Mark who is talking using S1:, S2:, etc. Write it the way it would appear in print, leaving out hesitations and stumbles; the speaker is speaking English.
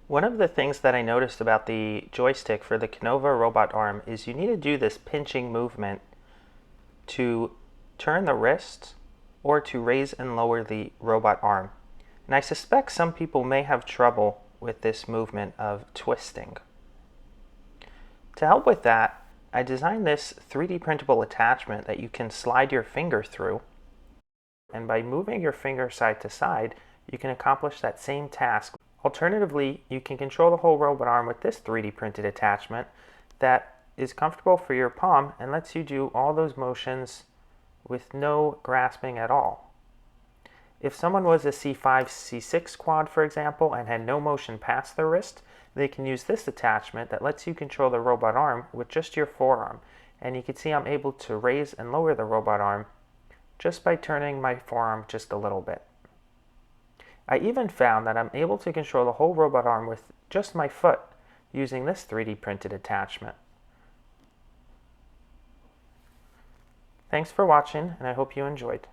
S1: One of the things that I noticed about the joystick for the Kinova robot arm is you need to do this pinching movement to turn the wrist or to raise and lower the robot arm. And I suspect some people may have trouble with this movement of twisting. To help with that, I designed this 3D printable attachment that you can slide your finger through. And by moving your finger side to side, you can accomplish that same task. Alternatively, you can control the whole robot arm with this 3D printed attachment that is comfortable for your palm and lets you do all those motions with no grasping at all. If someone was a C5, C6 quad, for example, and had no motion past their wrist, they can use this attachment that lets you control the robot arm with just your forearm. And you can see I'm able to raise and lower the robot arm just by turning my forearm just a little bit. I even found that I'm able to control the whole robot arm with just my foot using this 3D printed attachment. Thanks for watching, and I hope you enjoyed.